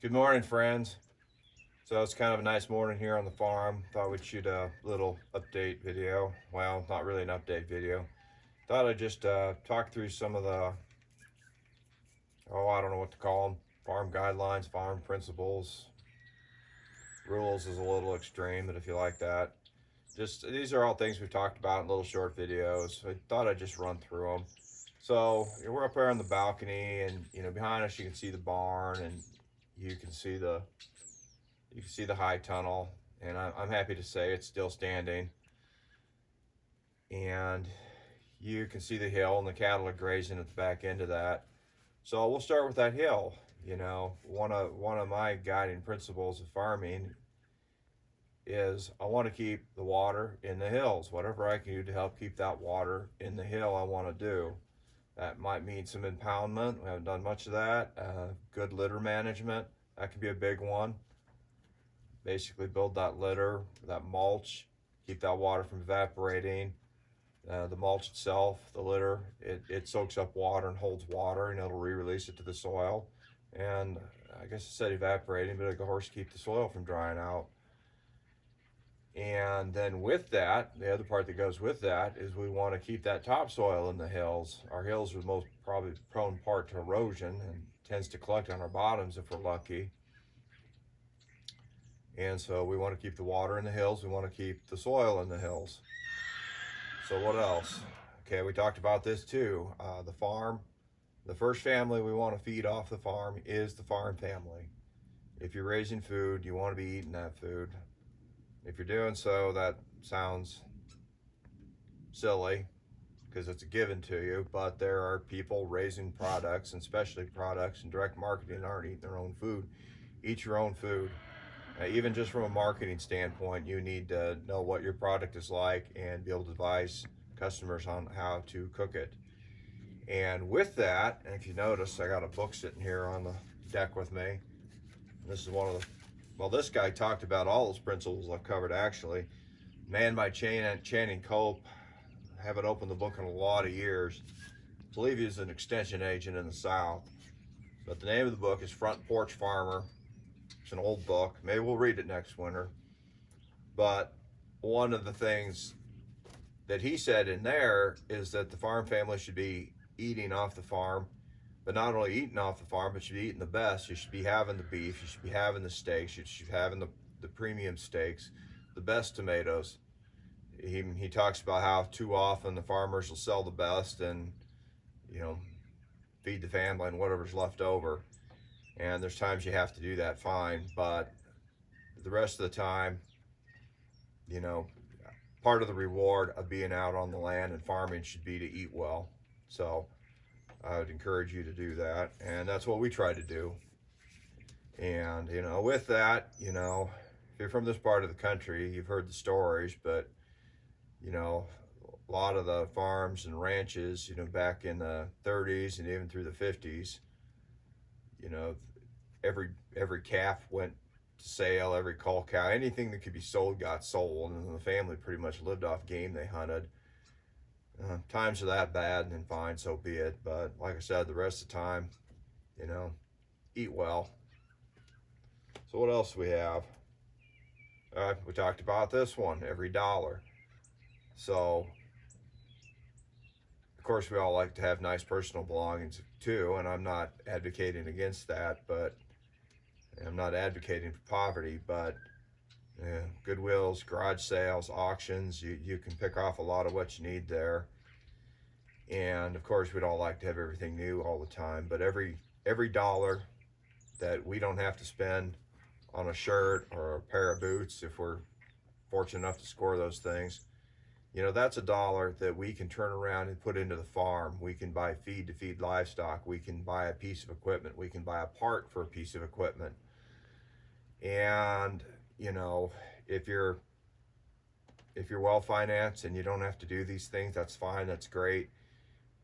Good morning, friends. So it's kind of a nice morning here on the farm. Thought we'd shoot a little update video. Well, not really an update video. Thought I'd just talk through some of the, I don't know what to call them, farm guidelines, farm principles. Rules is a little extreme, but if you like that. Just these are all things we've talked about in little short videos. I thought I'd just run through them. So we're up there on the balcony, and behind us you can see the barn, and you can see the high tunnel, and I'm happy to say it's still standing. And you can see the hill, and the cattle are grazing at the back end of that. So we'll start with that hill. One of my guiding principles of farming is I want to keep the water in the hills. Whatever I can do to help keep that water in the hill, I want to do. That might mean some impoundment. We haven't done much of that. Good litter management. That could be a big one. Basically build that litter, that mulch, keep that water from evaporating. The mulch itself, the litter, it soaks up water and holds water, and it'll re-release it to the soil. And I guess I said evaporating, but of course keep the soil from drying out. And then with that, the other part that goes with that is we want to keep that topsoil in the hills. Our hills are the most probably prone part to erosion and tends to collect on our bottoms if we're lucky. And so we want to keep the water in the hills. We want to keep the soil in the hills. So what else? Okay, we talked about this too. The farm, the first family we want to feed off the farm is the farm family. If you're raising food, you want to be eating that food. If you're doing so, that sounds silly because it's a given to you, but there are people raising products and specialty products and direct marketing aren't eating their own food. Eat your own food. Even just from a marketing standpoint, you need to know what your product is like and be able to advise customers on how to cook it. And with that, and if you notice, I got a book sitting here on the deck with me. This is one of the, well, this guy talked about all those principles I've covered actually. Man by Channing Cope. I haven't opened the book in a lot of years. I believe he's an extension agent in the South. But the name of the book is Front Porch Farmer. It's an old book. Maybe we'll read it next winter. But one of the things that he said in there is that the farm family should be eating off the farm, but not only eating off the farm, but should be eating the best. You should be having the beef. You should be having the steaks. You should be having the premium steaks, the best tomatoes. He talks about how too often the farmers will sell the best and, feed the family and whatever's left over. And there's times you have to do that, fine, but the rest of the time, part of the reward of being out on the land and farming should be to eat well. So I would encourage you to do that, and that's what we try to do. And with that, if you're from this part of the country, you've heard the stories, but a lot of the farms and ranches, back in the 30s and even through the 50s, every calf went to sale, every cull cow, anything that could be sold got sold, and the family pretty much lived off game they hunted. Times are that bad, and then fine, so be it. But like I said, the rest of the time, eat well. So what else do we have? We talked about this one, every dollar. So of course we all like to have nice personal belongings too, and I'm not advocating against that, but I'm not advocating for poverty, but Goodwills, garage sales, auctions, you can pick off a lot of what you need there. And of course we'd all like to have everything new all the time, but every dollar that we don't have to spend on a shirt or a pair of boots, if we're fortunate enough to score those things, that's a dollar that we can turn around and put into the farm. We can buy feed to feed livestock. We can buy a piece of equipment. We can buy a part for a piece of equipment. And if you're well financed and you don't have to do these things, that's fine, that's great.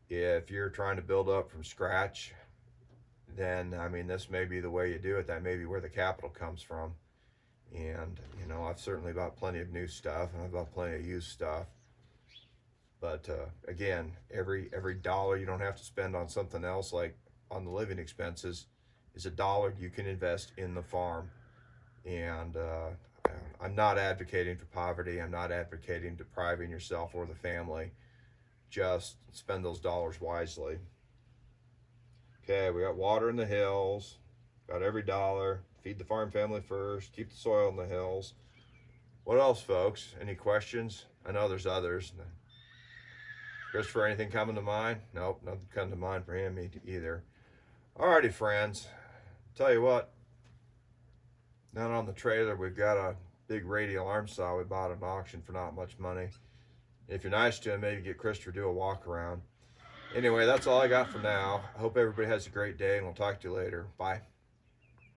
If you're trying to build up from scratch, then this may be the way you do it. That may be where the capital comes from. And I've certainly bought plenty of new stuff, and I've bought plenty of used stuff. But again, every dollar you don't have to spend on something else, like on the living expenses, is a dollar you can invest in the farm. And I'm not advocating for poverty. I'm not advocating depriving yourself or the family. Just spend those dollars wisely. Okay, we got water in the hills. Got every dollar. Feed the farm family first. Keep the soil in the hills. What else, folks? Any questions? I know there's others. Christopher, anything coming to mind? Nope, nothing coming to mind for him either. Alrighty, friends. Tell you what. Down on the trailer, we've got a big radial arm saw we bought at an auction for not much money. If you're nice to him, maybe get Christopher to do a walk around. Anyway, that's all I got for now. I hope everybody has a great day, and we'll talk to you later. Bye.